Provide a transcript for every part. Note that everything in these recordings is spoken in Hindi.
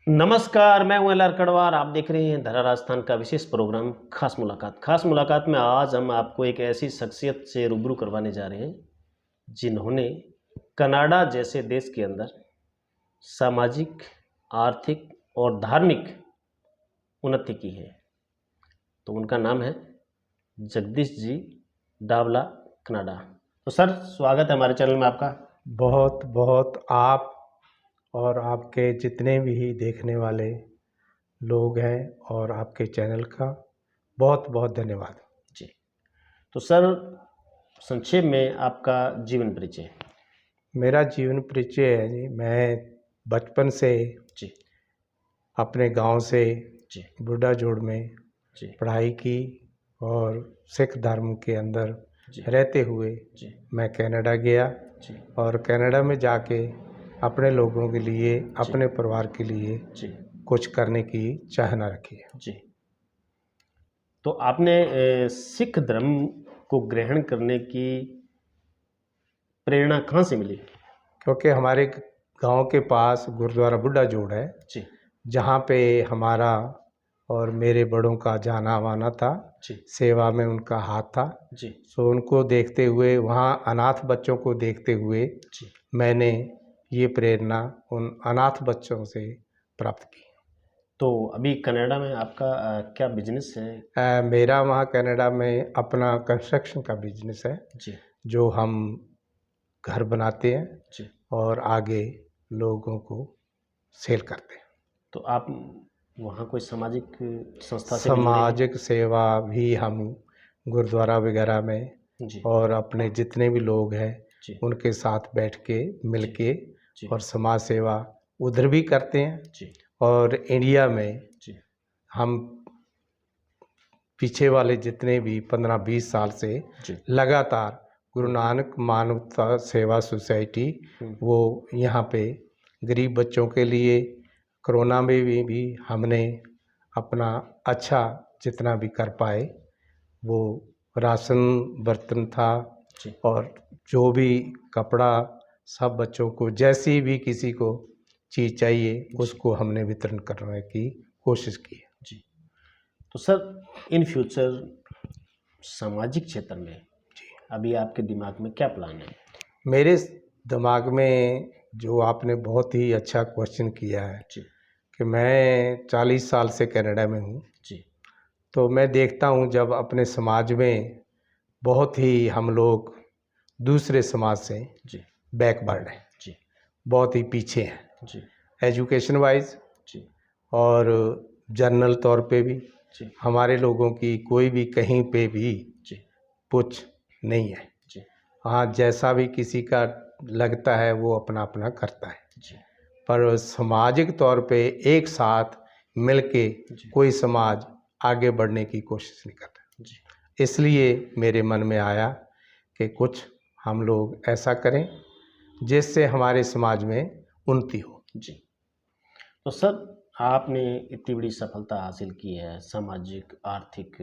नमस्कार, मैं हूं एल.आर. कड़वार। आप देख रहे हैं धरा राजस्थान का विशेष प्रोग्राम खास मुलाकात। खास मुलाकात में आज हम आपको एक ऐसी शख्सियत से रूबरू करवाने जा रहे हैं जिन्होंने कनाडा जैसे देश के अंदर सामाजिक, आर्थिक और धार्मिक उन्नति की है। तो उनका नाम है जगदीश जी डावला, कनाडा। तो सर, स्वागत है हमारे चैनल में आपका। बहुत बहुत आप और आपके जितने भी देखने वाले लोग हैं और आपके चैनल का बहुत बहुत धन्यवाद। जी, तो सर, संक्षेप में आपका जीवन परिचय। मेरा जीवन परिचय है जी, मैं बचपन से जी अपने गांव से जी बुढ़ा जोड़ में जी पढ़ाई की और सिख धर्म के अंदर जी रहते हुए जी मैं कनाडा गया जी और कनाडा में जाके अपने लोगों के लिए, अपने परिवार के लिए जी कुछ करने की चाहना रखी है। जी। तो आपने सिख धर्म को ग्रहण करने की प्रेरणा कहाँ से मिली? क्योंकि हमारे गांव के पास गुरुद्वारा बुढ़ा जोड़ है, जी जहाँ पे हमारा और मेरे बड़ों का जाना आना था, जी सेवा में उनका हाथ था। जी सो उनको देखते हुए, वहाँ अनाथ बच्चों को देखते हुए जी। मैंने ये प्रेरणा उन अनाथ बच्चों से प्राप्त की। तो अभी कनाडा में आपका क्या बिजनेस है? मेरा वहाँ कनाडा में अपना कंस्ट्रक्शन का बिजनेस है, जी जो हम घर बनाते हैं जी। और आगे लोगों को सेल करते हैं। तो आप वहाँ कोई सामाजिक संस्था से भी जुड़े हैं? सामाजिक सेवा भी हम गुरुद्वारा वगैरह में जी और अपने जितने भी लोग हैं जी उनके साथ बैठ के मिल के जी और समाज सेवा उधर भी करते हैं। जी और इंडिया में जी हम पीछे वाले जितने भी 15-20 साल से जी। लगातार गुरु नानक मानवता सेवा सोसाइटी वो यहाँ पे गरीब बच्चों के लिए कोरोना में भी हमने अपना अच्छा जितना भी कर पाए, वो राशन बर्तन था जी और जो भी कपड़ा, सब बच्चों को जैसी भी किसी को चीज़ चाहिए उसको हमने वितरण करने की कोशिश की है। जी। तो सर, इन फ्यूचर सामाजिक क्षेत्र में अभी आपके दिमाग में क्या प्लान है? मेरे दिमाग में जो आपने बहुत ही अच्छा क्वेश्चन किया है जी कि मैं 40 साल से कनाडा में हूँ, जी तो मैं देखता हूँ जब अपने समाज में बहुत ही हम लोग दूसरे समाज से जी बैकवर्ड हैं, जी बहुत ही पीछे हैं जी एजुकेशन वाइज जी और जनरल तौर पे भी जी हमारे लोगों की कोई भी कहीं पे भी जी कुछ नहीं है। जी हाँ, जैसा भी किसी का लगता है वो अपना अपना करता है, जी पर सामाजिक तौर पे एक साथ मिलके जी कोई समाज आगे बढ़ने की कोशिश नहीं करता। जी इसलिए मेरे मन में आया कि कुछ हम लोग ऐसा करें जिससे हमारे समाज में उन्नति हो। जी। तो सर, आपने इतनी बड़ी सफलता हासिल की है सामाजिक, आर्थिक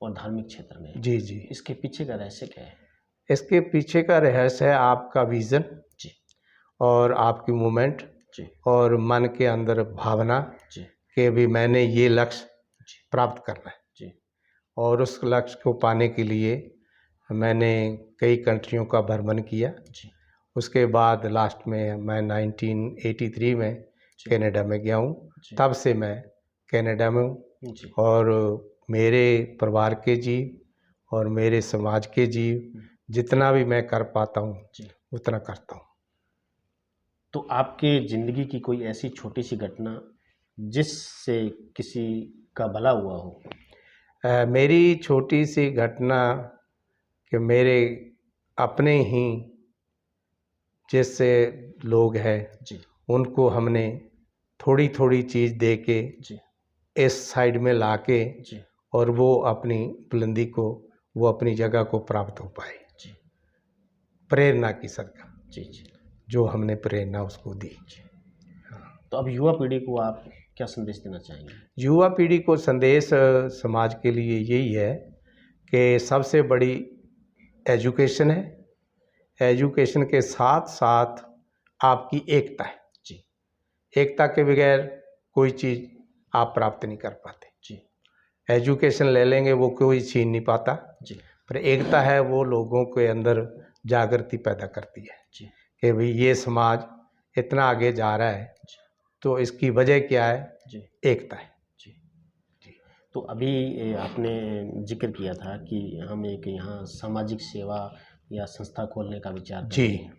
और धार्मिक क्षेत्र में। जी जी। इसके पीछे का रहस्य क्या है? इसके पीछे का रहस्य है आपका विज़न जी और आपकी मूवमेंट जी और मन के अंदर भावना जी कि भी मैंने ये लक्ष्य जी प्राप्त करना है। जी और उस लक्ष्य को पाने के लिए मैंने कई कंट्रियों का भ्रमण किया। जी उसके बाद लास्ट में मैं 1983 में जी कनाडा में गया हूँ। जी तब से मैं कनाडा में हूँ जी और मेरे परिवार के जीव और मेरे समाज के जीव जितना भी मैं कर पाता हूँ जी। उतना करता हूँ। तो आपके ज़िंदगी की कोई ऐसी छोटी सी घटना जिससे किसी का भला हुआ हो? मेरी छोटी सी घटना कि मेरे अपने ही जैसे लोग हैं जी उनको हमने थोड़ी थोड़ी चीज़ दे के जी इस साइड में लाके जी और वो अपनी बुलंदी को, वो अपनी जगह को प्राप्त हो पाए, जी प्रेरणा की सदका जी जी जो हमने प्रेरणा उसको दी। जी। तो अब युवा पीढ़ी को आप क्या संदेश देना चाहेंगे? युवा पीढ़ी को संदेश समाज के लिए यही है कि सबसे बड़ी एजुकेशन है, एजुकेशन के साथ साथ आपकी एकता है। जी एकता के बगैर कोई चीज़ आप प्राप्त नहीं कर पाते। जी एजुकेशन ले लेंगे वो कोई छीन नहीं पाता, जी पर एकता है वो लोगों के अंदर जागृति पैदा करती है जी कि भाई ये समाज इतना आगे जा रहा है, जी तो इसकी वजह क्या है? जी एकता है। जी जी। तो अभी आपने जिक्र किया था कि हम एक यहाँ सामाजिक सेवा या संस्था खोलने का विचार कर जी, रहे हैं,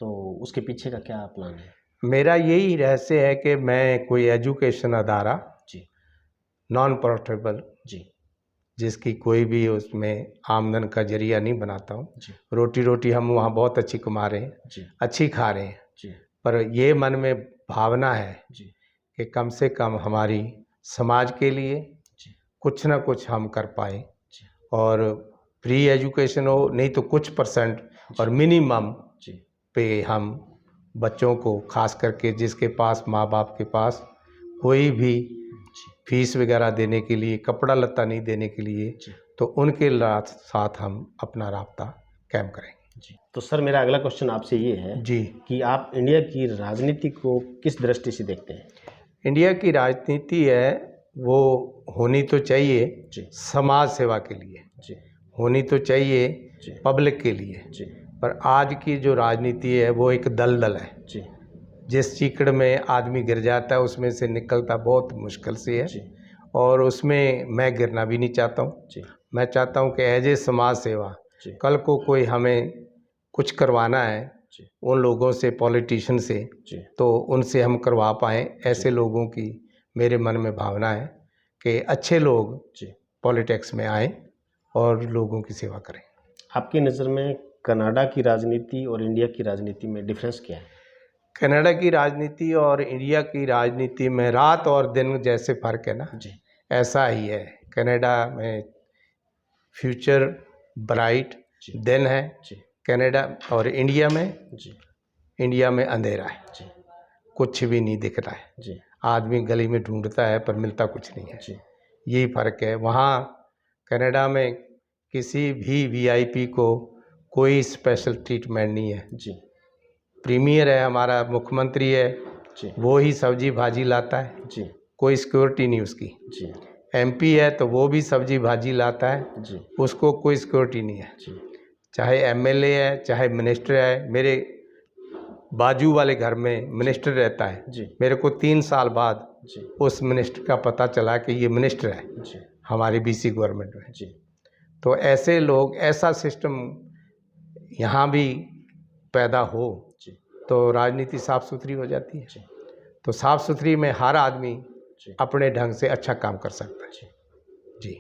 तो उसके पीछे का क्या प्लान है? मेरा यही रहस्य है कि मैं कोई एजुकेशन अदारा जी नॉन प्रॉफिटेबल, जी जिसकी कोई भी उसमें आमदन का जरिया नहीं बनाता हूँ। जी रोटी रोटी हम वहाँ बहुत अच्छी कमा रहे हैं, जी अच्छी खा रहे हैं, जी पर ये मन में भावना है जी कि कम से कम हमारी समाज के लिए जी कुछ ना कुछ हम कर पाए, जी और फ्री एजुकेशन हो, नहीं तो कुछ परसेंट और जी मिनिमम जी पे हम बच्चों को, खास करके जिसके पास माँ बाप के पास कोई भी जी फीस वगैरह देने के लिए, कपड़ा लत्ता नहीं देने के लिए, जी तो उनके साथ हम अपना राब्ता कायम करेंगे। जी। तो सर मेरा अगला क्वेश्चन आपसे ये है जी, कि आप इंडिया की राजनीति को किस दृष्टि से देखते हैं? इंडिया की राजनीति है वो होनी तो चाहिए जी समाज सेवा के लिए, जी होनी तो चाहिए जी पब्लिक के लिए, जी पर आज की जो राजनीति है वो एक दलदल है। जी जिस चीकड़ में आदमी गिर जाता है उसमें से निकलता बहुत मुश्किल से है, जी और उसमें मैं गिरना भी नहीं चाहता हूँ। जी मैं चाहता हूँ कि एज ए समाज सेवा, जी कल को कोई हमें कुछ करवाना है जी उन लोगों से, पॉलिटिशियन से, जी तो उनसे हम करवा पाएँ। ऐसे लोगों की मेरे मन में भावना है कि अच्छे लोग जी। पॉलिटिक्स में आएँ और लोगों की सेवा करें। आपकी नज़र में कनाडा की राजनीति और इंडिया की राजनीति में डिफरेंस क्या है? कनाडा की राजनीति और इंडिया की राजनीति में रात और दिन जैसे फ़र्क है ना, जी ऐसा ही है। कनाडा में फ्यूचर ब्राइट जी दिन है जी कनाडा, और इंडिया जी में अंधेरा है, जी कुछ भी नहीं दिख रहा है। जी आदमी गली में ढूंढता है पर मिलता कुछ नहीं है। जी यही फ़र्क है। वहाँ कनाडा में किसी भी वीआईपी को कोई स्पेशल ट्रीटमेंट नहीं है। जी प्रीमियर है हमारा, मुख्यमंत्री है, जी वो ही सब्जी भाजी लाता है, जी कोई सिक्योरिटी नहीं उसकी। जी एमपी है तो वो भी सब्जी भाजी लाता है, जी उसको कोई सिक्योरिटी नहीं है। जी चाहे एमएलए है, चाहे मिनिस्टर है। मेरे बाजू वाले घर में मिनिस्टर रहता है, जी मेरे को 3 साल बाद जी उस मिनिस्टर का पता चला कि ये मिनिस्टर है जी हमारी बीसी गवर्नमेंट में। जी तो ऐसे लोग, ऐसा सिस्टम यहाँ भी पैदा हो जी तो राजनीति साफ़ सुथरी हो जाती है। जी तो साफ़ सुथरी में हर आदमी जी अपने ढंग से अच्छा काम कर सकता है। जी। जी,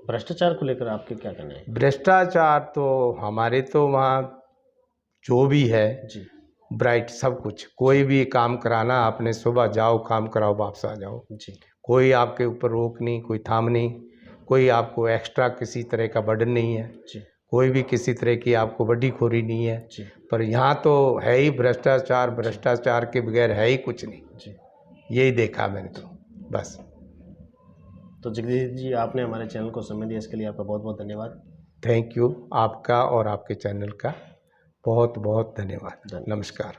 भ्रष्टाचार को लेकर आपके क्या कहना है? भ्रष्टाचार तो हमारे तो वहाँ जो भी है जी ब्राइट, सब कुछ, कोई भी काम कराना आपने, सुबह जाओ काम कराओ वापस आ जाओ, जी कोई आपके ऊपर रोक नहीं, कोई थाम नहीं, कोई आपको एक्स्ट्रा किसी तरह का बर्डन नहीं है, जी कोई भी किसी तरह की आपको बड्डीखोरी नहीं है। जी पर यहाँ तो है ही भ्रष्टाचार, भ्रष्टाचार के बगैर है ही कुछ नहीं। जी। यही देखा मैंने तो बस। तो जगदीश जी, आपने हमारे चैनल को समय दिया, इसके लिए आपका बहुत बहुत धन्यवाद। थैंक यू, आपका और आपके चैनल का बहुत बहुत धन्यवाद। नमस्कार।